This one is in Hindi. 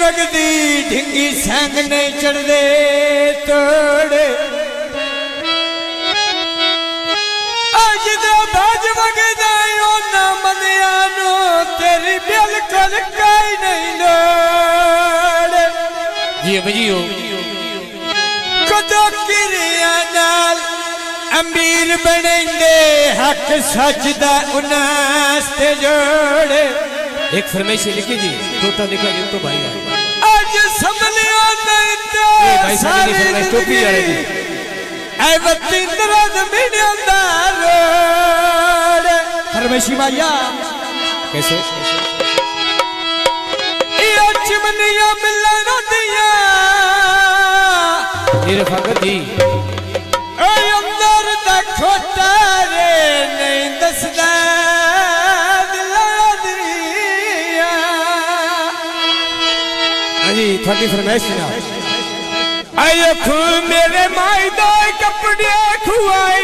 वगदी ढिंगी संग नहीं चढ़दे तोड़े अज दा बाज वगदा ना मनिया नो तेरी बिल्कुल काई नहीं लोड़ जी बजियो कदों किरिया नाल अमीर बनेंदे हक सच दा उनास्ते जोड़े एक फरमाइश लिखी जी टोटा लिखा जी तो भाई आज समलिया नहीं तो भाई साहब की फरमाइश टोपी आ रही थी ऐ बतिंद्रा ज़मीन अंदर फरमाइशी भैया कैसे ये चिमनिया मिलन दिया ये रफाकत जी ऐ अंदर दा खोटा रे नहीं दसदा जी थोड़ी फरमाइश ना आयो खू मेरे माई दा कपड़े खुआई